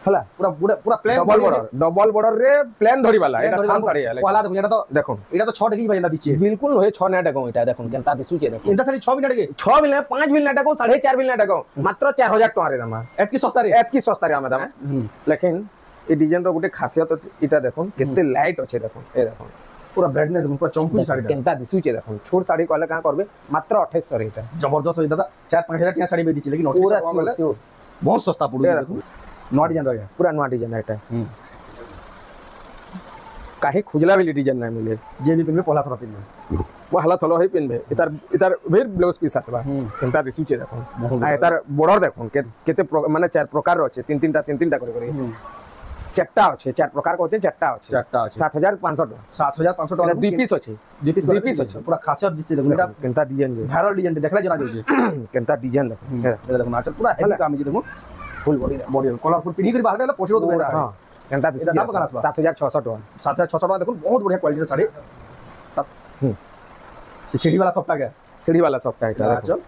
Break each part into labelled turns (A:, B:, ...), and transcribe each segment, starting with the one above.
A: हला
B: पूरा पूरा पूरा प्लेन
A: डबल बॉर्डर रे प्लेन धरी वाला एटा थान साड़ी है
B: वाला देखो एटा तो 6 डिग्री बजला दिछे
A: बिल्कुल होय 6 मिनिट को एटा देखो केनता दिसुचे देखो
B: इंदा साड़ी 6 मिनिट के
A: 6 मिनिट 5 मिनिट को 4.5 मिनिट को मात्र 4000 टका रे दामा
B: एतकी सस्ता रे हम दाम
A: लेकिन ए डिजाइन रो गुटे खासियत एटा देखो केते लाइट अछि देखो ए देखो
B: पूरा ब्राइटनेस देखो पूरा चमकुली साड़ी
A: केनता दिसुचे देखो छोट साड़ी कहले का करबे मात्र 2800 रे एटा
B: जबरदस्त होई दादा 4-5000 टिया साड़ी में दिछे लेकिन
A: पूरा
B: बहुत सस्ता पड़ू देखो नवा डिजाइन रहा
A: पूरा नवा डिजाइन एटा काहे खुजला वाली डिजाइन ना मिले
B: जे भी पिनबे पहला थरा पिनबे
A: पहला थलो है पिनबे इतार भेर ब्लाउज पीस आसबा केनता दिसुचे देखो आ इतार बॉर्डर देखो केते माने 4 प्रकार रो छे 3-3टा करे चारटा আছে 4 प्रकार को होते चारटा আছে 7500
B: टका
A: दुई पीस আছে
B: पूरा खासियत दिसे देखो एटा
A: केनता डिजाइन
B: वायरल डिजाइन देखला जना जोजे
A: केनता डिजाइन देखो
B: एटा देखो नाच पूरा हेवी काम जे देखो
A: फुल बॉडी
B: कलरफुल पिनी कर बाहर पोछरो तो
A: हां केनता दिसे
B: दाम कना
A: 7600 टका
B: 7600 टका देखो बहुत बढ़िया क्वालिटी रे साड़ी तब सीढ़ी वाला सॉफ्ट है
A: सीढ़ी वाला सॉफ्ट है एटा
B: चल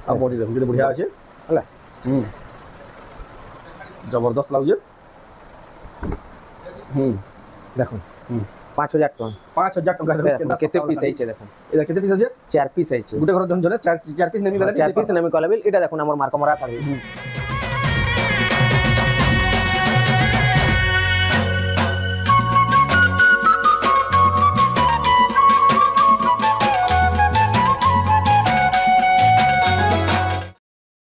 B: अब बॉडी देखो बढ़िया আছে हला जबरदस्त लागजे
A: देखो 5000 टका
B: 5000 टका देखो
A: केते पीस आइছে देखो
B: एदा केते पीस আছে
A: 4 पीस आइছে
B: गुटे घर जन जने 4 पीस नेमी वाला
A: 4 पीस नेमी कहले बिल एटा देखो हमर मार्क मरा साड़ी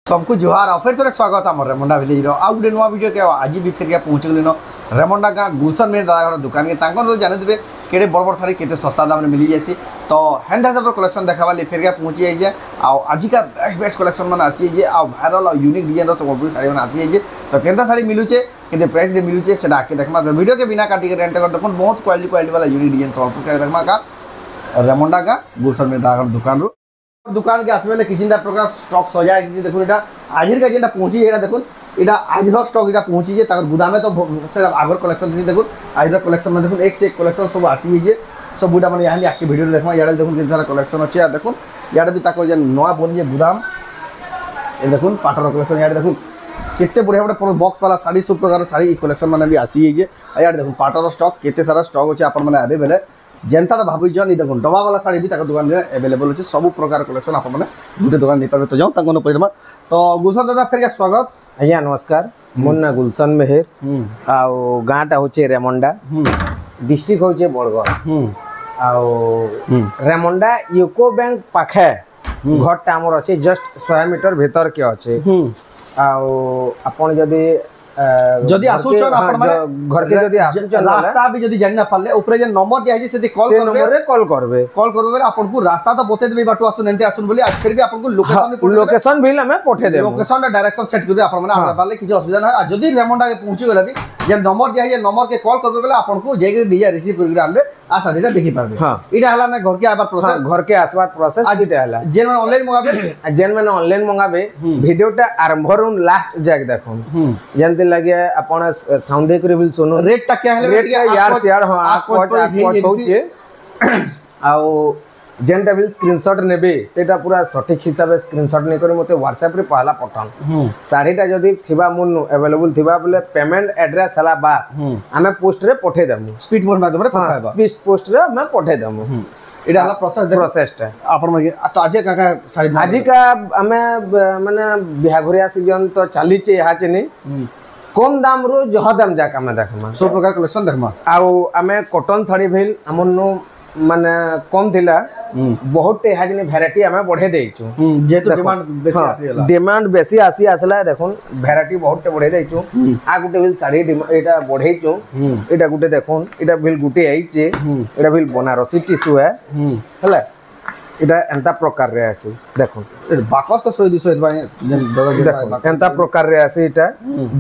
B: सबको जोहार और फिर थोड़े स्वागत है रेमंडा विलेज रो आ गुटे नुआ वीडियो के आज भी फिर के पहुंच गलिन रेमंडा गाँ गुलशन मेरे दादा दुकान के तांको तो जाने देबे केड़े बड़ बड़ साड़ी केते सस्ता दाम में मिली जासी तो हेंदा सब कलेक्शन देखावा ले फिर के पहुंची जाई जे आ आज का बेस्ट कलेक्शन मन आसी जे आ वायरल और यूनिक डिजाइन रो तो बड़ साड़ी मन आसी जे तो केंदा साड़ी मिलुचे केते प्राइस रे मिलुचे सेटा आके देखमा तो वीडियो के बिना काटी के रेंट कर देखो बहुत क्वालिटी वाला यूनिक डिजाइन सब के देखमा का रेमंडा गाँ गुलशन मेरे दादा दुकान रो दुकान के आसमें किसी प्रकार स्टॉक सजाए देखो एटा आजिर का जेटा पहुंची एटा देखो एटा आजिर स्टॉक एटा पहुंची जे ताकर गुदामे तो आगर कलेक्शन थी देखो आजिर कलेक्शन में देखो एक से एक कलेक्शन सब आसी जे सब बुडा माने यहाँ आके वीडियो देखमा याडा देखो केते सारा कलेक्शन अछि देखो याडा भी ताको जे नवा बन जे गुदाम ए देखो पाटर कलेक्शन याडा देखो केते बढ़िया बढ़िया बॉक्स वाला साड़ी सब प्रकार साड़ी कलेक्शन माने भी आसी जे याडा देखो पाटर स्टॉक केते सारा स्टॉक अछि आपन माने अवेलेबल जेनता भाभी जन देखो डबा वाला साड़ी भी दुकान में अवेलेबल अच्छे सब प्रकार कलेक्शन आप गोटे दुकान नहीं पारे तो जाओ तक पड़मा तो गुलशन दादा फिर स्वागत
A: आज्ञा नमस्कार मोर ना गुलशन मेहर आउ गाँटा हूँ रेमंडा डिस्ट्रिक्ट हूँ बरगढ़ आउ रेमंडा यूको बैंक पाखे घरटा आमर अच्छे जस्ट 100 मीटर भीतर के अच्छे आउ आपन जदी
B: आसुचन आपण माने
A: घर के जदी आसुचन
B: रास्ता भी जदी जानि ना पाले ऊपर जे नंबर दिया है से कॉल करबे
A: नंबर रे कॉल करबे
B: आपन को रास्ता तो बते देबे बाटू आसुन एंते आसुन बोली आज फिर भी आपन को
A: लोकेशन भी हमें पठे देबो
B: लोकेशन रे डायरेक्शन सेट करबे आपन माने हमरा पाले किछ असुविधा ना जदी रेमंडा के पहुंची गेला भी जे नंबर दिया है नंबर के कॉल करबे बेला आपन को जेगे डिजा रिसीव करके आनबे आ साडीटा देखि पाबे इडा हला ना घर के आबार प्रोसेस
A: घर के आसबार प्रोसेस इडा हला
B: जेन में ऑनलाइन मंगाबे
A: जेन में ऑनलाइन मंगाबे वीडियोटा आरंभ रू लास्ट जाक देखो जनते लगे अपन साउंड कर बिल सुनो
B: रेट टा क्या है
A: रेट यार यार हां आकोट होचे आउ जेनटा बिल स्क्रीनशॉट नेबे सेटा पूरा सटीक हिसाब से स्क्रीनशॉट नै करी मते WhatsApp रे पहला पठान साड़ीटा जदी थिबा मुन अवेलेबल थिबा बोले पेमेंट एड्रेस हला बा हमें पोस्ट रे पठे देमु
B: स्पीड पोस्ट माध्यम रे पठाइबा
A: स्पीड पोस्ट रे मैं पठे देमु
B: एडा हला प्रोसेस टा आपन मगे तो आज का साड़ी
A: आज का हमें माने बिहाघरिया सीजन तो चली छे यहाँ चनी कम दाम रो जह दाम जाक हमें देखमा
B: सब प्रकार कलेक्शन देखमा
A: आउ हमें कॉटन साड़ी भेल हमनो माने कम थिला बहुत टे हाजनी वैरायटी हमें बढ़े देइछु
B: जे तो डिमांड बेसी आसीला
A: डिमांड बेसी आसला देखुन वैरायटी बहुत टे बढ़े देइछु आ गुटे भेल साड़ी एटा बढ़ेइछु एटा गुटे देखुन एटा भेल गुटे आइचे एटा भेल बनारसी टिश्यू है हला इटा एंता प्रकार रे आसी देखो
B: बाकस तो 100-200 भाई
A: एंता प्रकार रे आसी इटा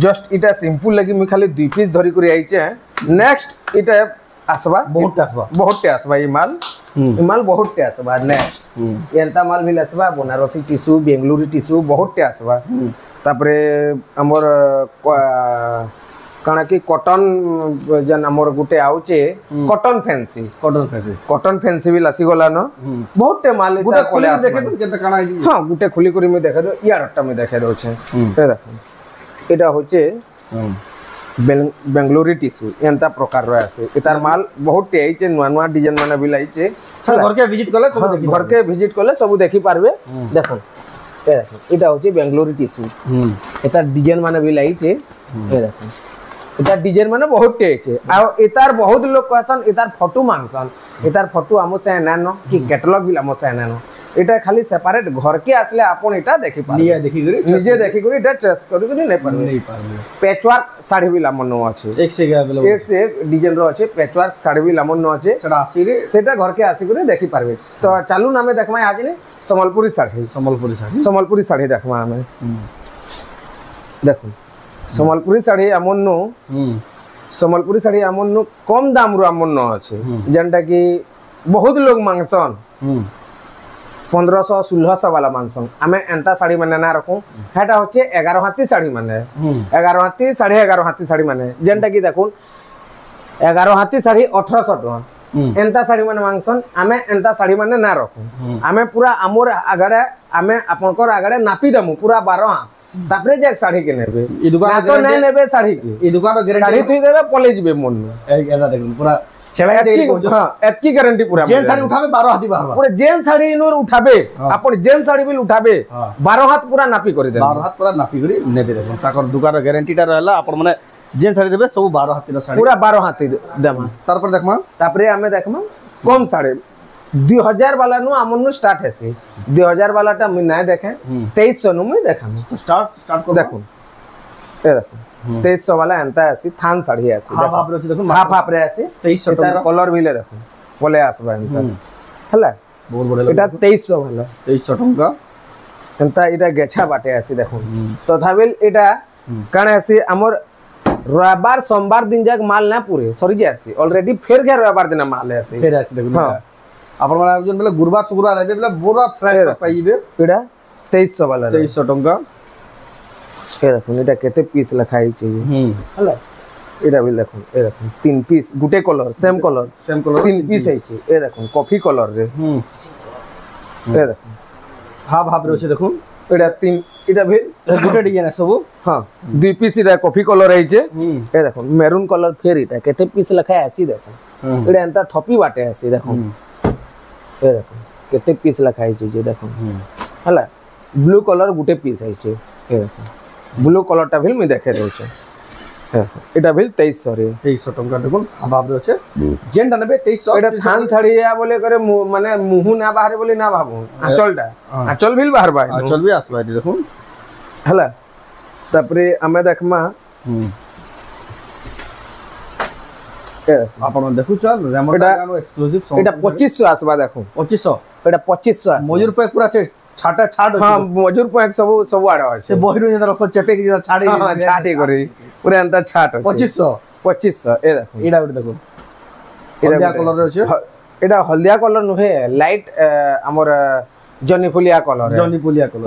A: जस्ट इटा सिंपल लगी मी खाली 2 पीस धरी करी आइचे नेक्स्ट इटा आसबा बहुत आसबा ये माल बहुत टे आसबा नेक्स्ट एंता माल भी आसबा बनारसी टिश्यू बेंगलुरु टिश्यू बहुत आसबा तापरे हमर काना कि कॉटन जन हमर गुटे आउचे कॉटन फैंसी भी लासी गला न बहुत टे माल
B: गुटे खोली देखे तो केते काना
A: हां गुटे खोली करी में देखे दो यार अट्टा में देखे दो छे ते देखो एटा होचे बेंगलोरी टिश्यू एंता प्रकार रो आसे एतार माल बहुत टे आइचे नुआ नुआ डिजाइन माने भी लाइचे
B: घर के विजिट करले सब देखि
A: घर के विजिट करले सब देखि पारबे देखो ए देखो एटा होचे बेंगलोरी टिश्यू एतार डिजाइन माने भी लाइचे ए देखो एतार डिजाइन माने बहुत टे आइचे आ एतार बहुत लोग कहसन एतार फोटो मांगसन एतार फोटो हमो से नानो कि कैटलॉग भी हमो से नानो এটা খালি সেপারেট ঘরকে আসলে আপন এটা দেখি পারবে নিজে দেখি করে এটা চয়েস করি করে নাই পারবে প্যাচওয়ার্ক শাড়ি বি লামন আছে এক সে এক ডিজাইন র আছে প্যাচওয়ার্ক শাড়ি বি লামন আছে সেটা আসি রে সেটা ঘরকে আসি করে দেখি পারবে তো চালুন আমি দেখমা আজ নে সম্বলপুরি শাড়ি দেখমা আমি দেখুন সম্বলপুরি শাড়ি আমন কম দাম রু আমন আছে যেটা কি বহুত লোক মাংসন 1500-1600 वाला मानसन आमे एंता साड़ी माने ना रखू हेटा होचे 11 हाथी साड़ी माने 11 हाथी 11.5 हाथी साड़ी माने जेंटा की देखुन 11 हाथी साड़ी 1800 टका एंता साड़ी माने मांगसन आमे एंता साड़ी माने ना रखू आमे पूरा आमोर आगड़े आमे आपनकर आगड़े नापी दमु पूरा 12 हाथ तापरे जे साड़ी के नेबे ई दुकान तो नै नेबे साड़ी के ई दुकान रो गारंटी साड़ी थी देबे पले जिबे मन में एदा देखुन पूरा एतकी गारंटी पूरा जेन साड़ी उठाबे 12 हाथी बाहर पूरा जेन साड़ी इनोर उठाबे अपन जेन साड़ी बिल उठाबे 12 हाथ पूरा नापी करि दे 12 हाथ पूरा नापी करि नेबे देखो ताकर दुकान रो गारंटी टा रहला अपन माने जेन साड़ी देबे सब 12 हाथी रो साड़ी पूरा 12 हाथी देमा तार पर देखमा तापरे हमें देखमा कम साड़ी 2000 वाला नु हमन नु स्टार्ट हेसी 2000 वाला टा मैं ना देखे 2300 नु मैं देखा तो स्टार्ट कर देखो ए देखो 2300 वाला एंता आसी थान साड़ी आसी हाफ रे आसी 2300 टका कलर बिले देखो बोले आसबा एंता हला बहुत बड़े एटा 2300 वाला 2300 टका एंता एटा गेछा बाटे आसी देखो तथाबिल एटा काने आसी हमर रविवार सोमवार दिन जाक माल ना पूरे सरी जासी ऑलरेडी फेर के रविवार दिन माल आसी फेर आसी देखो अपन माने जोन बेले गुरुवार शुक्रवार आबे बेले पूरा फ्रेश पाइबे एटा 2300 वाला 2300 टका ए देखो एटा केते पीस लखाई चाहिए हला एटा भी देखो ए देखो 3 पीस गुटे कलर सेम कलर 3 पीस है छी ए देखो कॉफी कलर रे ए देखो हाफ हाफ रे देखो एटा 3 एटा भी गुटे डिजाइन है सब हां 2 पीस एटा कॉफी कलर है छे ए देखो मैरून कलर फेर एटा केते पीस लखाई आसी देखो एटा एंता थपी बाटे आसी देखो ए देखो केते पीस लखाई छी देखो हला ब्लू कलर गुटे पीस है छे ए देखो ब्लू कलर टा भी मैं देखे रहै छै एटा भी 2300 रे 2300 टका देखुन अभाव रे छै जेंटा नेबे 2300 एटा थान छाड़ी या बोले करे माने मुहु ना बाहर बोले ना भाबू आंचल भी बाहर बाय आंचल भी आसबा देखुन हला तापरे हमें देखमा आपण देखु चल रेमोटा गानो एक्सक्लूसिव सॉन्ग एटा 2500 आसबा देखो 2500 एटा 2500 आस मजूर पे पूरा से छाटा छाड़ हां मजूर पे सब आड़ है से बहिरु जे रस चेपे के छाड़ी छाटी करी पूरा अंता छाट 2500 ए देखो एडा देखो हल्दिया कलर रे छै एडा हल्दिया कलर नुहे लाइट हमर जनी फुलिया कलर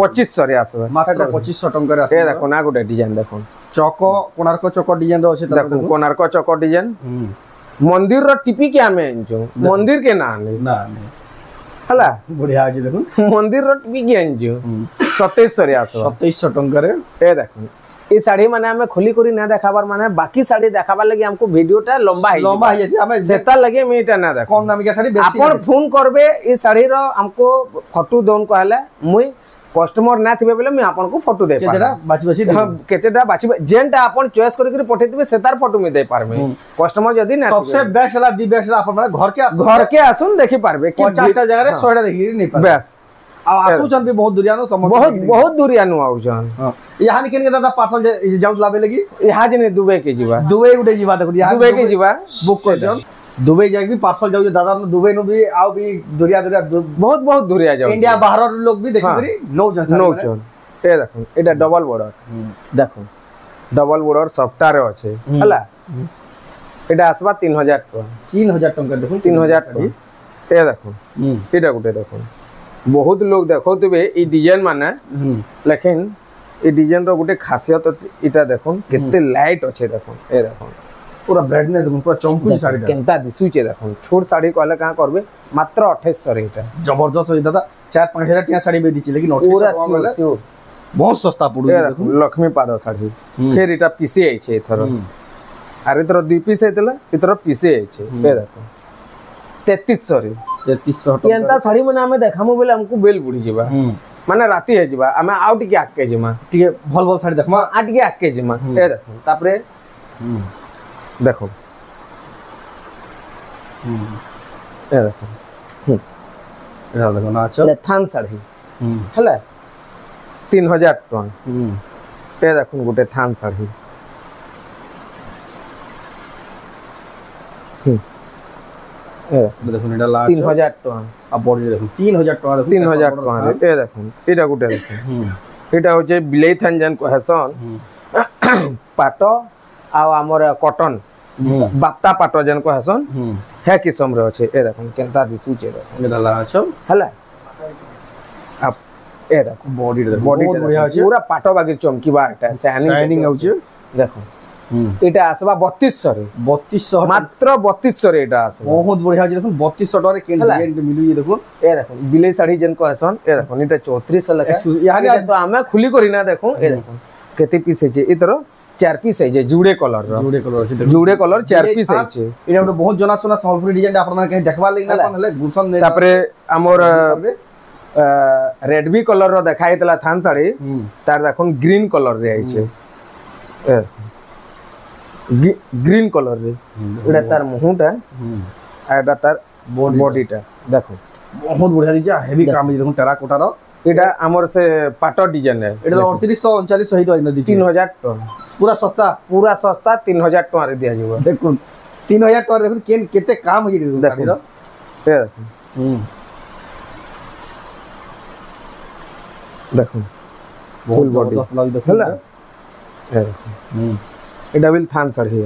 A: 2500 रे आसबा मात्र 2500 टका रे आसबा ए देखो ना गोटे डिजाइन देखो चको कोणार्क चको डिजाइन रो छै देखो कोणार्क चको डिजाइन मंदिर रो टिपी के हमें जो मंदिर के ना नहीं हला बढ़िया अछि देखो मंदिर रो टिपी के आंजो 2700 रे आसबा 2700 टका रे ए देखो ई साड़ी माने हमें खोली करी ना देखाबार माने बाकी साड़ी देखाबार लगी हमको वीडियोटा लंबा है हमें सेता लगे मीटा ना देखो कम दाम के साड़ी बेसी अपन फोन करबे ई साड़ी रो हमको फोटो दोन कहले मुई कस्टमर ना थिबे बेले मैं आपन को फोटो दे केतेटा बाची केतेटा बाची जेंटा आपन चॉइस करी करी पठे दिबे सेतार फोटो में दे पारबे कस्टमर जदी ना सबसे बेस्ट वाला दी बेस्ट आपन माने घर के आसुन देखि पारबे कि 50टा जगह रे 100टा देखि नहीं पारबे बस आ आसुचन भी बहुत दूरियानो बहुत दूरियानो आउचन यहां निकन के दादा पार्सल जाउ लाबे लगी यहां जने दुबई के जीवा दुबई उडे जीवा देखो यहां दुबई के जीवा बुक कर दियो दुबई जाक भी पार्सल जाउ दादा दुबई नो भी आउ भी दूरिया बहुत दूरिया जाउ इंडिया बाहर लोग भी देखि करी नौ जन ए देखो एटा डबल बॉर्डर देखो डबल बॉर्डर सफ्टा रे अछि हला एटा आसबा 3000 टका देखो 3000 टका ए देखो एटा गुटे देखो बहुत लोग देखो तबे ई डिजाइन माने लेकिन ई डिजाइन रो गुटे खासियत इटा देखो केते लाइट अछि देखो ए देखो पूरा ब्राइटनेस देखो पूरा चमकुली साड़ी केनता दिसु छे देखो छोट साड़ी कहले का करबे मात्र 2800 रे इटा जबरदस्त होई दादा 4-5000 टिया साड़ी बेदी छी लेकिन 2800 बहुत सस्ता पड़ू देखो लक्ष्मी पाद साड़ी फिर इटा पीसी आई छे थरो আর এতর 2 পিস হইতলা এতর পিসে আছে এ দেখো 3300 রে
B: 3300 टका
A: एंता साड़ी माने हमें देखामु बोले हमको बेल बुड़ी जिबा माने राती है जिबा हमें आउ टिके आके जिमा
B: टिके भल भल साड़ी देखमा
A: आ टिके आके जिमा ए देखो तापरे देखो ए देखो
B: एरा देखो ना चल
A: थान साड़ी हला 3000 टन ए देखो गोटे थान साड़ी
B: দেখুন এটা লাল
A: 3000 টাকা
B: আর বডি দেখুন 3000 টাকা দেখুন
A: 3000 টাকা এ দেখুন এটা গুটে দেখুন এটা হচ্ছে বিলেই থানজান কহেছন পাট আর আমার কটন বাপ্তা পাট যেন কহেছন হে কিসম রে আছে এ দেখুন কেনতা দিসুছে
B: এটা লাল আছে
A: হলা আপ এ দেখুন
B: বডি
A: বডি
B: বড়িয়া আছে
A: পুরা পাট বাগির চমকিবা এটা
B: শাইনিং আছে
A: দেখুন এটা আসবা 3200 রে
B: 3200
A: মাত্র 3200 রে এটা আসবা
B: বহুত বড়িয়া আছে দেখুন 3200 টাকা কেন ডিজাইন মিলুই দেখুন
A: এ দেখুন বিলেই শাড়ি যেন কহেছন এ দেখুন এটা 3400 লেখা
B: ইয়ানি
A: তো আমি খুলি করি না দেখুন এ দেখুন কেতে পিস আছে ইতর 4 পিস আছে জুড়ে কলর র জুড়ে কলর 4 পিস আছে
B: এটা একটা বহুত জনা শোনা সম্বলপুরি ডিজাইন আপনারা মানে কেন দেখবার লাগি না কোন হলে গুলশন
A: তারপরে আমর রেড বি কলর র দেখাইতলা থান শাড়ি তার দেখুন গ্রিন কলর রে আইছে গ্রিন কলর রে এটা তার মুহটা আর এটা তার বডিটা দেখো
B: বহুত বড়িয়া দিছে হেভি কাম দেখুন টেরাকোটার
A: এটা আমার সে পাট ডিজাইন
B: এটা 3800 3900 হই দইনা দিছি
A: 3000 টাকা পুরা সস্তা 3000 টাকা রে দিয়া যাবে
B: দেখুন 3000 টাকা দেখুন কেন কেতে কাম হই দেখুন
A: দেখুন দেখুন ফুল বডি দেখুন এটা বিল থান শাড়ি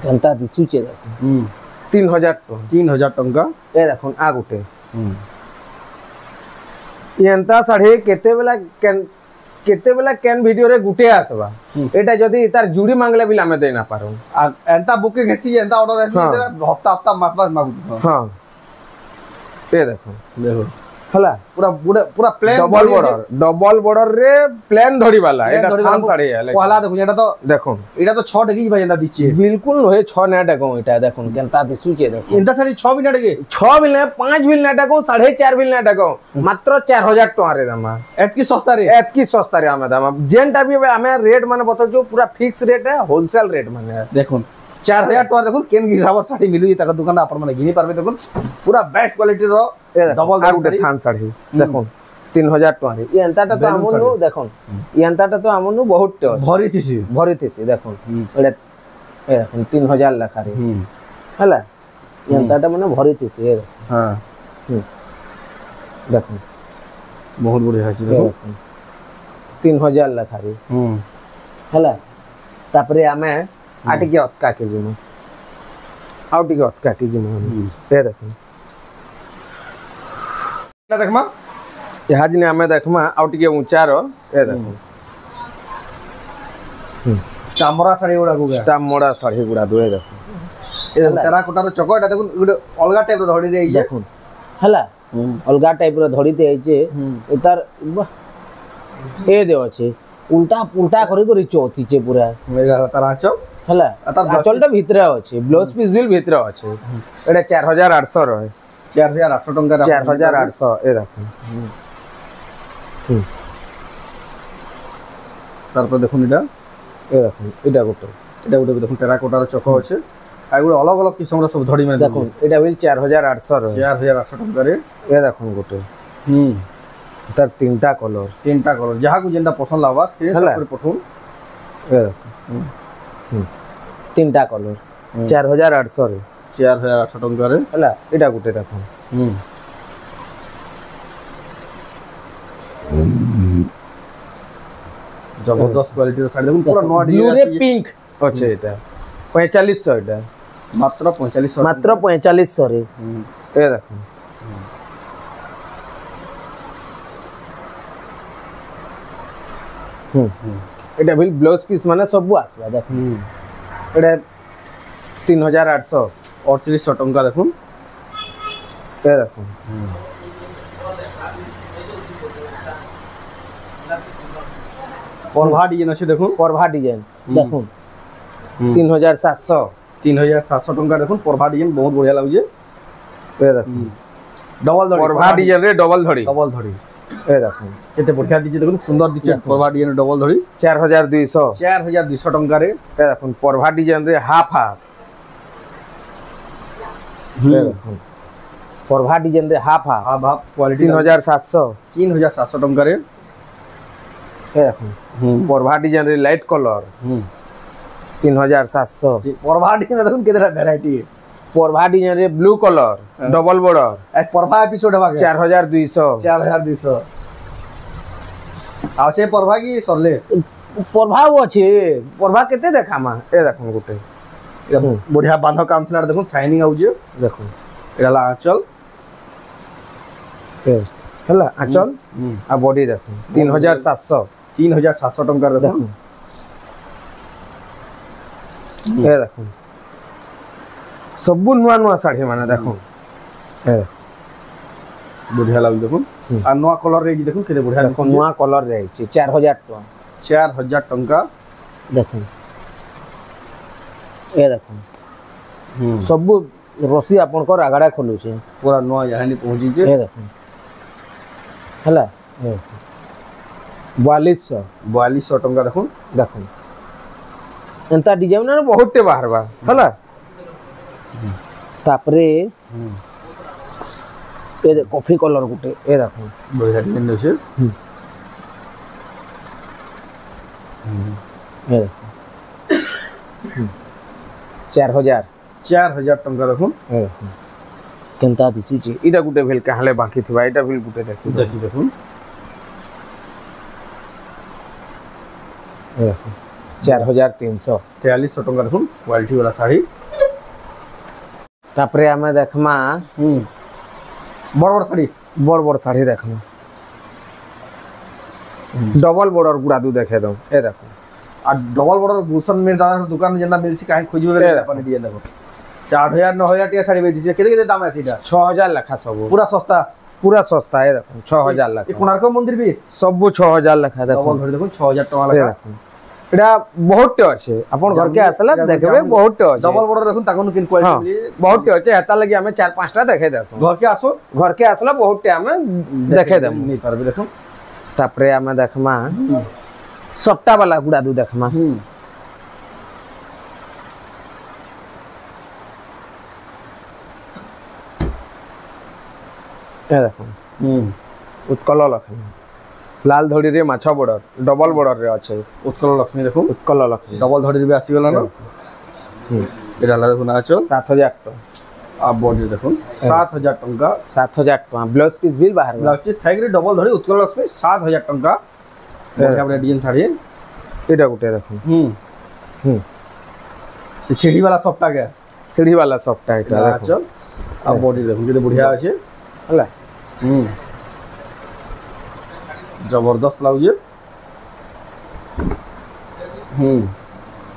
A: ঘন্টা দিসুছে দেখুন 3000 টাকা
B: 3000 টাকা
A: এ দেখুন আ গুটে এন্তা শাড়ি কেতে বেলা কেন ভিডিও রে গুটে আসবা এটা যদি তার জুড়ি মাংলে বিল আমি দেই না পারু
B: এন্তা বুকে গেছি এন্তা অর্ডার আসি হপ্তা হপ্তা মাস মাস মাগুছ
A: হ্যাঁ এ দেখুন
B: দেখো
A: হলা
B: পুরা পুরা প্লেন
A: ডবল বর্ডার রে প্লেন ধরি वाला এটা থান শাড়ি আছে
B: কোলা দেখুন এটা তো
A: দেখুন
B: এটা তো 6 টাকা ভাই এন্তা দিচ্ছে
A: বিলকুল নহে 6 না টাকা এটা দেখুন কেনতা দিসুছে দেখুন
B: এন্তা শাড়ি 6 বিনা টাকা
A: 6 বিল না 5 বিল না টাকা 4.5 বিল না টাকা মাত্র 4000 টাকা রে দাম এতকি সস্তা রে আমরা দাম যেনটা भी আমি রেট মানে বতাছো পুরা ফিক্স রেট है होलसेल रेट মানে
B: দেখুন 4000 টাকা দেখুন কেন হিসাবর শাড়ি মিলুই তার দোকানে আপন মানে ঘিনি পারবে দেখুন পুরা বেস্ট কোয়ালিটির
A: ডবল আর থান শাড়ি দেখুন 3000 টাকা রে এন্তাটা তো আমনু দেখুন এন্তাটা তো আমনু বহুত ভরিতেছি দেখুন এটা দেখুন 3000 লেখা রে হলা এন্তাটা মানে ভরিতেছি
B: হ্যাঁ
A: দেখুন
B: বহুত বড় আছে দেখুন
A: 3000 লেখা রে হলা তারপরে আমি আটিকে অটকা কে জিমু আউটিকে অটকা কে জিমু এ দেখুন
B: এটা দেখমা
A: यहाँ जिने हमें देखमा आउटिके ऊंचा रो ए देखो
B: चामड़ा साड़ी गुडा गुगा
A: चामड़ा साड़ी गुडा दो ए देखो
B: ए टेराकोटार चको এটা দেখুন গুড অলগা টাইপ র ধরি দেই
A: দেখুন হলা অলগা টাইপ র ধরি দেই যে এটার এ দেও আছে উল্টা উল্টা করে করে চৌতিছে পুরা
B: তার আঁচল
A: হলা আঁচলটা ভিতরে আছে ব্লাউজ পিস বিল ভিতরে আছে এটা 4800 রয়
B: 4800 টাকা
A: 4800 এ দেখুন
B: তারপর দেখুন এটা
A: এ দেখুন এটা গোটে
B: দেখুন টেরাকোটার চকো আছে এগুলো অলগ অলগ কিসমর সব ধরি মানে
A: দেখুন এটা বিল 4800 রয়
B: 4800 টাকা রে
A: এ দেখুন গোটে তার তিনটা কলর
B: যাহাকু যেটা পছন্দ লাগবা স্ক্রিনশট করে পঠাউন
A: এ দেখুন তিনটা কলর 4800 রে
B: 4800 টাকা রে
A: হলা এটা গোটে দেখুন
B: জবরদস্ত কোয়ালিটির শাড়ি দেখুন পুরো নয়া
A: ব্লু রে পিঙ্ক আছে এটা 4500 এটা
B: মাত্র
A: 4500 রে এ দেখুন এটা বিল ব্লাউজ পিস মানে সব আসবা দেখুন এটা 3800
B: 3800 টাকা দেখুন
A: এ দেখুন
B: পরভা ডিজাইন আছে দেখুন
A: পরভা ডিজাইন দেখুন 3700
B: 3700 টঙ্কা দেখুন পরভা ডিজাইন বহুত বঢ়িয়া লাগুছে
A: এ দেখুন
B: ডবল ধড়ি
A: পরভা ডিজাইন রে ডবল ধড়ি এ দেখুন
B: কেতে বঢ়িয়া দিছে দেখুন সুন্দর দিছে পরভা ডিজাইন ডবল ধড়ি
A: 4200
B: টঙ্কা রে
A: এ দেখুন পরভা ডিজাইন রে হাফ পরভা ডিজাইন রে হাফ
B: কোয়ালিটি 3700 টঙ্কা রে
A: এ দেখুন পরভা ডিজাইন রে লাইট কলর 3700
B: পরভা ডিজাইন দেখুন কেতেটা ভ্যারাইটি
A: পরভা ডিজাইন রে ব্লু কলর ডবল বর্ডর
B: এক পরভা এপিসোড হবা 4200 ଆଉ ସେ ପର୍ଭା କି ସରଲେ
A: ପର୍ଭା ଅଛି ପର୍ଭା କେତେ ଦେଖାମା ଏ ଦେଖୁନ୍ ଗୋଟେ
B: ବଢିଆ ବାନ୍ଧ କାମ ଥିଲା ଦେଖୁନ୍ ସାଇନିଂ ଆଉଛେ
A: ଦେଖୁନ୍
B: ଏଟା ହେଲା ଆଞ୍ଚଲ
A: ହେଲା ଆଞ୍ଚଲ ଆଉ ବଡି ଦେଖୁନ୍ 3700
B: ଟଙ୍କାର ଦେଖୁନ୍
A: ଏ ଦେଖୁନ୍ ସବୁ ନୂଆ ନୂଆ ଶାଢୀ ମାନେ ଦେଖୁନ୍
B: बढ़िया लागल देखो आ नवा कलर रे देखो केते बढ़िया
A: देखो नवा कलर रे 4000 टका
B: 4000 टंका
A: देखो ए देखो सब रसी आपन को आगड़ा खोलु छे
B: पूरा नवा यहानी पहुंची जे
A: ए देखो हला 4200
B: टंका देखो
A: देखो एंता डिजाइन ना बहुत टे बाहरबा हला तापरे ए कॉफी कलर गुटे ए देखो
B: बढ़िया डिजाइन छै
A: ए देखो 4000
B: टंका देखो
A: ए देखो केनता दिसुची इटा गुटे भेल कहले बाकी थिबा इटा भेल गुटे देखो
B: देखो
A: ए देखो 4300
B: टंका देखो क्वालिटी वाला साड़ी
A: तापरे हमें देखमा
B: बड़ बड़ साड़ी
A: देखमा डबल बॉर्डर गुड़ा दू देखे दो ए देखो
B: आ डबल बॉर्डर गुलशन में दादा दुकान में जेना मिलसी काहे खोजबे अपन दिए देखो 8000 9000 टिया साड़ी बेची केते केते दाम है सीधा
A: 6000 लखा सब
B: पूरा सस्ता
A: ए देखो 6000 लखा
B: ए कोणार्क मंदिर भी
A: सब 6000 लखा देखो
B: डबल धरि देखो 6000 टका लखा
A: एटा बहुत टे अछि अपन घर के आसला देखबे बहुत टे अछि
B: डबल बॉर्डर देखुन ताकोन किन क्वालिटी
A: बहुत टे अछि एता लगी हमें 4-5 टा देखे देसो घर के आसला बहुत टे हमें देखे देम
B: नहीं परबे देखो
A: तापरे हमें देखमा सप्ता वाला गुड़ा दू देखमा ए देखो उत्कल लक्ष्मी लाल धड़ी रे माछा बॉर्डर डबल बॉर्डर रे अछि
B: उत्कल लक्ष्मी देखो
A: उत्कल लक्ष्मी
B: डबल धड़ी रे आसी गेला न एटा ला देखो नाचो
A: 7000 टका
B: आ बॉडी देखो 7000 टका
A: 7000 टका ब्लाउज पीस बिल बाहर
B: ब्लाउज पीस थाइग्री डबल धड़ी उत्कल लक्ष्मी 7000 टका बढ़िया बढ़िया डिजाइन साड़ी
A: एटा गुटे देखो
B: से सीढ़ी वाला सॉफ्टा के
A: सीढ़ी वाला सॉफ्टा एटा देखो
B: चल आ बॉडी देखो केते बढ़िया আছে
A: हला
B: जबरदस्त लाउजे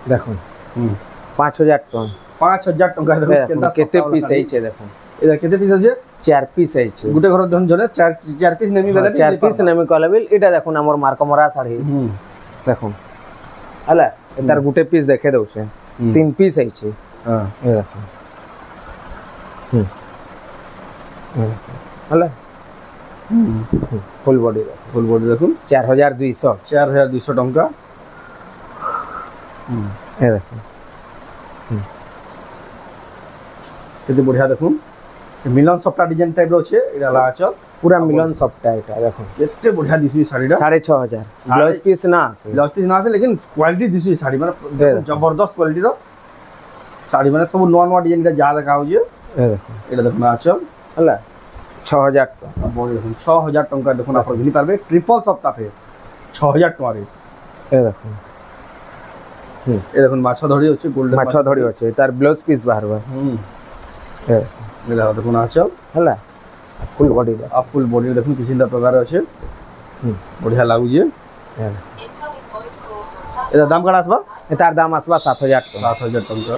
A: देखो 5000 टका
B: 5000 टका देखो
A: केते पीस है छे देखो
B: एदा केते पीस है
A: 4 पीस है छे
B: गुटे घर धन जने 4 पीस नेमी वाला
A: 4 पीस नेमी कलेबिल एटा देखो हमर मार्कमरा साड़ी देखो हला एतार गुटे पीस देखे दउ छे 3 पीस है छे हां ए देखो हला फुल बॉडी देखो 4200
B: टंका
A: ए देखो
B: केते बढ़िया देखो मिलन सप्ता डिजाइन टाइप रो छे एला आचल
A: पूरा मिलन सप्ता एटा देखो
B: केते बढ़िया दिसु साड़ीटा
A: 6500 ब्लाउज पीस ना आसे
B: लेकिन क्वालिटी दिसु साड़ी माने जबरदस्त क्वालिटी रो साड़ी माने सब नवा नवा डिजाइन जा देखा हो जे ए देखो एटा देखो आचल
A: हला 6000 टका
B: बॉडी देखो 6000 टका देखो आप घिनी पारबे ट्रिपल सप्ता पे 6000 टका रे
A: ए देखो
B: ए देखो माछा धड़ी अछि गोल्डन
A: माछा धड़ी अछि तार ब्लाउज पीस बाहरबा ए
B: मेरा देखो ना चल
A: हला फुल बॉडी
B: देखो किसी प्रकार अछि बढ़िया लागु जे एदा दाम कड़ा आसबा
A: एतार दाम आसबा 7000
B: टका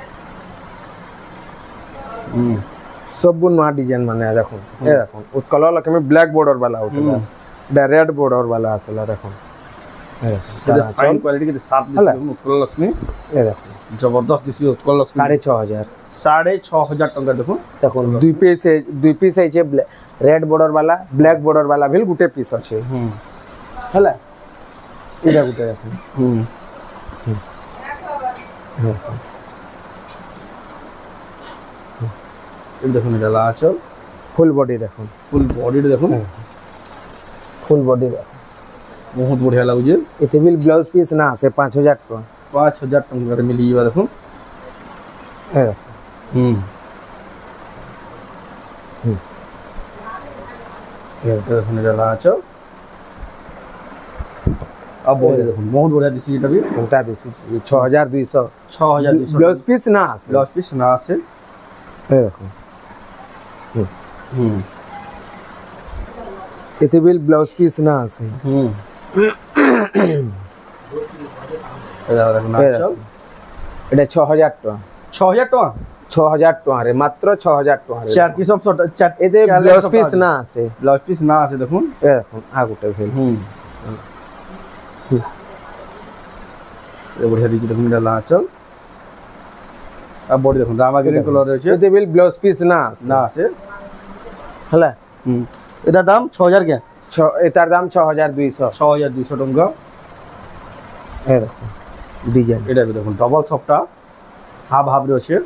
A: सब नया डिजाइन माने देखो ए देखो उत्कल लक्ष्मी ब्लैक बॉर्डर वाला होता है रेड बॉर्डर वाला आसला देखो
B: फाइन क्वालिटी के साथ उत्कल लक्ष्मी जबरदस्त दिस उत्कल लक्ष्मी
A: 6500
B: 6500 टंका देखो
A: देखो दुई पीस है रेड बॉर्डर वाला ब्लैक बॉर्डर वाला भी गुटे पीस अच्छे हला इरा गुटे देखो
B: देखो निडला आचल
A: फुल बॉडी देखो फुल बॉडी
B: बहुत बढ़िया लागुजे
A: एते बिल ब्लाउज पीस ना से 5000 टका
B: 5000 टंका रे मिली जीवा देखो ये देखो निडला आचल अब बहुत बढ़िया दिसी जेटा भी
A: कोटा दिसी 6200 ब्लाउज पीस ना से देखो एते बिल ब्लाउज पीस ना আছে এটা 6000 টাকা
B: 6000 টাকা
A: 6000 টাকা রে মাত্র 6000 টাকা রে
B: চার কি সব চার
A: এতে ব্লাউজ পিস না আছে
B: দেখুন
A: এ দেখুন আগুটা ফেল
B: এ বড়িয়া দিছি দেখুন এটা লাচল আর বডি দেখুন রামা গ্রিন কালার রয়েছে
A: এতে বিল ব্লাউজ পিস না
B: আছে
A: হলা
B: এটার দাম 6000 কে
A: এটার দাম 6200
B: টাকা
A: এই দেখো ডিজাইন
B: এটা দেখুন ডবল সফটটা হাফ রয়েছে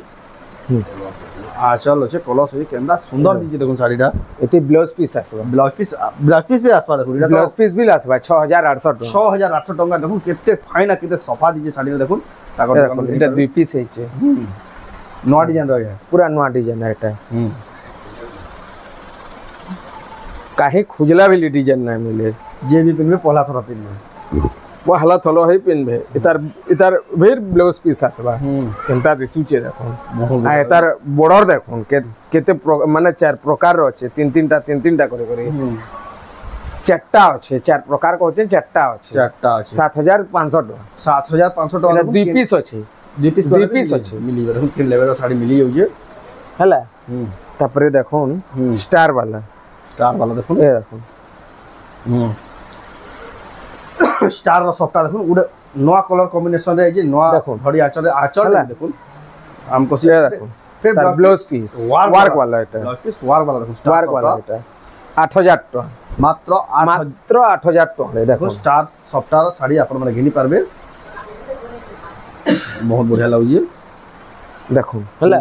B: আঁচল আছে কলস হই কেমন সুন্দর দিছে দেখুন শাড়িটা
A: এতে ব্লাউজ পিস আসবে
B: ব্লাউজ পিস भी আসবা দেখুন এটা
A: ব্লাউজ পিস বিল আসবে 6800 টাকা
B: 6800 টাকা দেখুন কেতে ফাইন আর কেতে সফা দিছে শাড়িটা দেখুন তারপর
A: এটা দুই পিস হইছে
B: নয়া ডিজাইন রয়ে
A: পুরা নয়া ডিজাইন এটা काहे खुजला वाली डिजाइन ना मिले
B: जे भी पिनबे पहला थोड़ा पिनबे
A: पहला थलो है पिनबे इतार भेर ब्लाउज पीस आसबा केनता दिसुचे देखो आ इतार बॉर्डर देखो केते माने चार प्रकार रो छे तीन टा करे चारटा আছে चार प्रकार को होते चारटा আছে 7500 টাকা
B: 7500 টাকা
A: দুই পিস আছে দুই পিস আছে
B: মিলি দেখুন তিন লেভেল শাড়ি মিলি যাউছে
A: হলা তারপরে দেখুন স্টার वाला
B: দেখুন
A: এ দেখুন
B: স্টার র সবটা দেখুন উড়ে নয়া কালার কম্বিনেশন রে যে নয়া
A: দেখুন
B: ধড়ি আঁচল দেখুন আমকো সে দেখুন
A: फिर ब्लाउज पीस वर्क वाला এটা
B: ব্লাউজ পিস ওয়ার্ক वाला দেখুন স্টার
A: वर्क वाला এটা 8000 টাকা
B: মাত্র
A: 8000 টাকা দেখুন
B: স্টার সফটার শাড়ি আপন মানে ঘিনি পারবে বহুত বঢ়িয়া লাগুছে
A: দেখুন হলা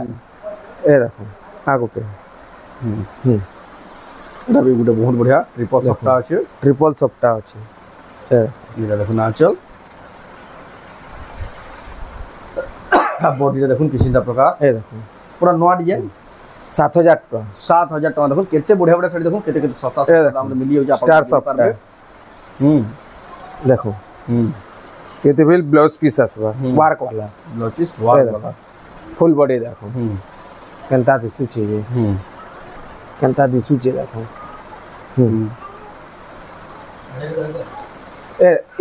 A: এ দেখুন আগুতে
B: এটা भी গুটে বহুত বঢ়িয়া ট্রিপল সফটা আছে এটা দেখুন আঁচল বডিটা দেখুন কিছিটা প্রকার
A: এই দেখুন
B: পুরা নয়া ডিজাইন
A: 7000 টাকা
B: 7000 টাকা দেখুন কেতে বঢ়িয়া বঢ়িয়া শাড়ি দেখুন কেতে সস্তা দাম রে মিলি যাচ্ছে
A: স্টার সফটা দেখো কেতে বিল ব্লাউজ পিস আসবা ওয়ার্ক वाला
B: ব্লাউজ পিস ওয়ার্ক वाला
A: ফুল বডি দেখো কেনতা দিসুচি কেনতা দিসুচি দেখো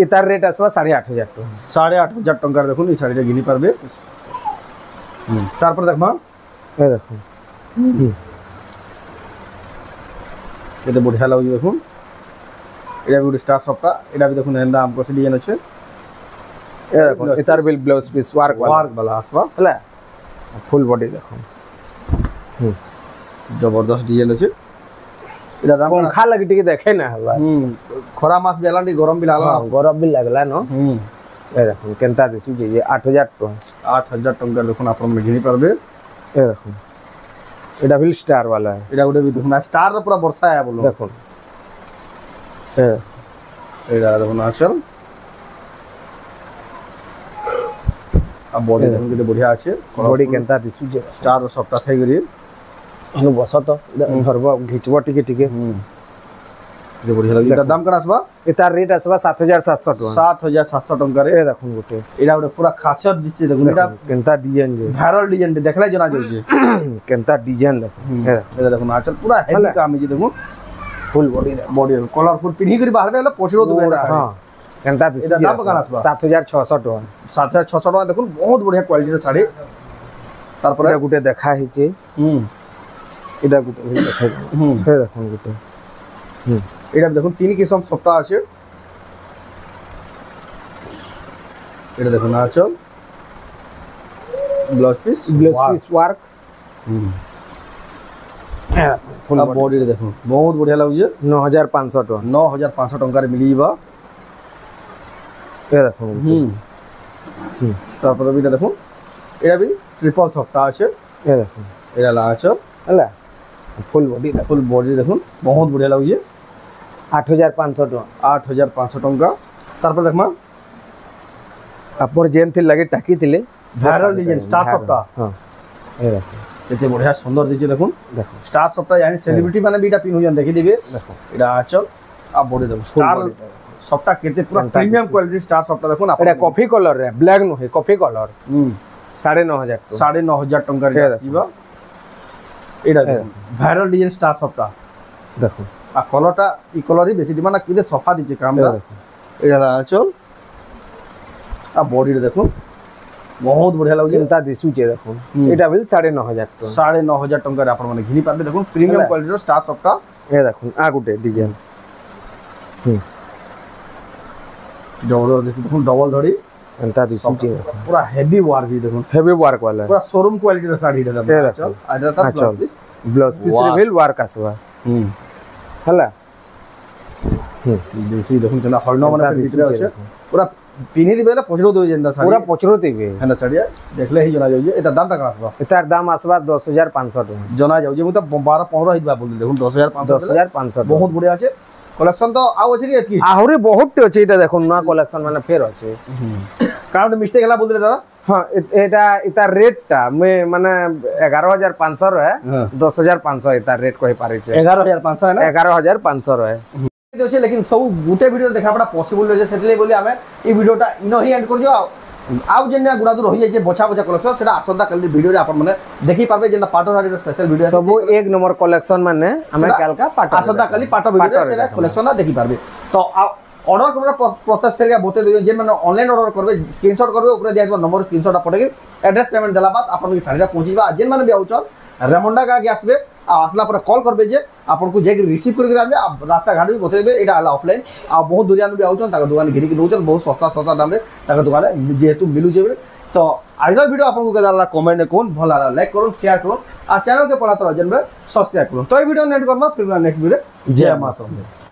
A: এটার রেট আসবা 8500 টাকা
B: 8500 টাকা দেখুন এই শাড়িটা ঘিনি পারবে তারপর দেখবা
A: এই দেখুন
B: এটা বঢ়িয়া লাগুছে দেখুন এটা भी স্টার সফটা এটা भी দেখুন এন্ডা আমকো সে ডিজাইন আছে
A: এই দেখুন এটার বিল ব্লাউজ পিস ওয়ার্ক
B: वाला আসবা
A: হলা ফুল বডি দেখুন
B: জবরদস্ত ডিজাইন আছে এটা দাম
A: पंखा लगी टिके देखे ना हवा
B: खरा मास बेलांडी गरम भी लागला
A: गरम भी लागला न ए देखो केनता दिसु जे 8000 টাকা
B: 8000 টাকা দেখুন আপন ঘিনি পারবে
A: ए देखो এটা বিল স্টার वाला है
B: এটা ওটা भी দেখুন স্টার র পুরা বর্ষা আয়া বলো
A: দেখুন এ
B: এটা দেখুন আচল আর বডি দেখুন কেতে বঢ়িয়া আছে
A: বডি কেনতা দিসু যে
B: স্টার র সবটা থাই গরি
A: হলো বসত ধরব ঘিচব টিকে
B: যে বঢ়িয়া লাগি এটার দাম কেন আসবা
A: এটার রেট আসবা 7700 টাকা
B: 7700 টাকা রে
A: এ দেখুন গুটে
B: এটা ওটা পুরা খাসিয়ত দিচ্ছে দেখুন এটা
A: কেনতা ডিজাইন যে
B: ভাইরাল ডিজাইন দেখলাই জানা যাচ্ছে
A: কেনতা ডিজাইন দেখুন
B: এটা দেখুন আচল পুরা হেভি কাম যে দেখুন
A: ফুল বডি
B: কলারফুল পিনি করে বাহির হলে পছড়ো দিবে এটা
A: হ্যাঁ কেনতা দিসু
B: এটা দাম কেন আসবা
A: 7600 টাকা
B: 7600 টাকা দেখুন বহুত বঢ়িয়া কোয়ালিটির শাড়ি তারপরে
A: গুটে দেখা হইছে এটা গুটে দেখাই এই দেখুন গুটে
B: এটা দেখুন তিন কিসম সফটা আছে এটা দেখুন আঁচল blouse piece
A: work
B: full body দেখুন বহুত বঢ়িয়া লাগুছে
A: 9500 টাকা
B: 9500 টঙ্কার মিলিবা
A: এ দেখুন
B: তারপরে এটা দেখুন এটা বি ট্রিপল সফটা আছে
A: এ দেখুন
B: এটা আঁচল
A: হলা ফুল
B: বডি দেখুন বহুত বঢ়িয়া লাগুছে
A: 8500 টাকা
B: 8500 টঙ্কা তারপর দেখমা
A: আপর জেন থিল লাগি টাকি থিলে
B: ভাইরাল ডিজাইন স্টার সফটা
A: হ্যাঁ এ দেখুন
B: এতে বঢ়িয়া সুন্দর দিচ্ছে দেখুন
A: দেখুন
B: স্টার সফটা জানি সেলিব্রিটি মানে বিটা পিনুজন দেখি দিবে
A: দেখুন
B: এটা আঁচল আর বডি দেখুন স্টার সফটা কেতে পুরো প্রিমিয়াম কোয়ালিটি স্টার সফটা দেখুন
A: এটা কফি কালার রে ব্ল্যাক নহে কফি কালার 9500 টাকা
B: 9500 টঙ্কার আসিবা এটা দেখুন ভাইরাল ডিজাইন স্টার সফটা
A: দেখুন
B: আর কলরটা ই কলরই বেশি ডিমান্ড কিতে সফা দিচ্ছে কামটা এটা আঁচল আর বডিটা দেখুন বহুত বঢ়িয়া লাগুছে
A: চিন্তা দিশুছে দেখুন এটা বিল 9500 টাকা
B: 9500 টঙ্কার আপন মানে ঘিনি পারবে দেখুন প্রিমিয়াম কোয়ালিটির স্টার সফটা
A: এ দেখুন আ গুটে ডিজাইন
B: জবরদস্ত দেখুন ডবল ধরি
A: চিন্তা দিশুছে
B: পুরা হেভি ওয়ার্ক দেখুন
A: হেভি ওয়ার্ক वाला
B: পুরা শোরুম কোয়ালিটির শাড়ি এটা আঁচল আর এটা তার
A: ব্লাউজ পিস রিভিল ওয়ার্ক আসবা হলা
B: বেশি দেখুন কেনা হর্ন মানে ভিতরে আছে পুরা পিনি দিবে না পছরো দেবে যেন্দা শাড়ি
A: পুরা পছরো দিবে
B: হ্যাঁ ছাড়িয়া দেখলে হি জনা যাউছে এটা দামটা কেন আসবা
A: এটার দাম আসবা 10500 টাকা
B: জনা যাউছে মু তো 12 15 হইবা বল দেখুন
A: 10500
B: বহুত বড়িয়া আছে কালেকশন তো আউ আছে কি এতকি
A: আহুরি বহুত আছে এটা দেখুন না কালেকশন মানে ফের আছে
B: কারণ মিস্টেক এলা বললে দাদা
A: হ্যাঁ এটা এটার রেটটা মানে 11500 রহে 10500 এটার রেট কই পারিছে
B: 11500 है ना
A: 11500 রহে
B: ଅଛି लेकिन सब गुटे वीडियो देखापड़ा पॉसिबल होजे सेतले बोली हमें ई वीडियोटा इनो ही एंड कर जो आउ जेना गुडा दूर होई जे बछा बछा कलेक्शन सेटा आसंता कल वीडियो रे अपन माने देखि पाबे जेना पाटो साड़ी स्पेशल वीडियो
A: सब एक नंबर कलेक्शन माने हमें कालका पाटो
B: आसंता कल पाटो वीडियो सेटा कलेक्शन देखि पाबे तो ऑर्डर करबा प्रोसेस करके बते दियो जे माने ऑनलाइन ऑर्डर करबे स्क्रीनशॉट करबे ऊपर दिया नंबर स्क्रीनशॉट पटेगे एड्रेस पेमेंट देला बाद अपन के साड़ीटा पहुंचीबा जे माने भी आउचन रेमंडा का आगे आसबे आसला पर कॉल करबे जे आपन को जे रिसीव करके आबे रास्ता घाट भी बते देबे एटा आला ऑफलाइन आ बहुत दूरिया भी आउचन ताका दुकान घिरी के नउचन बहुत सस्ता सस्ता दाम रे ताका दुकान जेहेतु मिलु जेबे तो आइजल वीडियो आपन को केदाला कमेंट कोन भला लाइक करून शेयर करून आ चैनल के पला तो जनबे सब्सक्राइब करून तो ई वीडियो नेट करबा फिर नेक्स्ट वीडियो जय मां सब।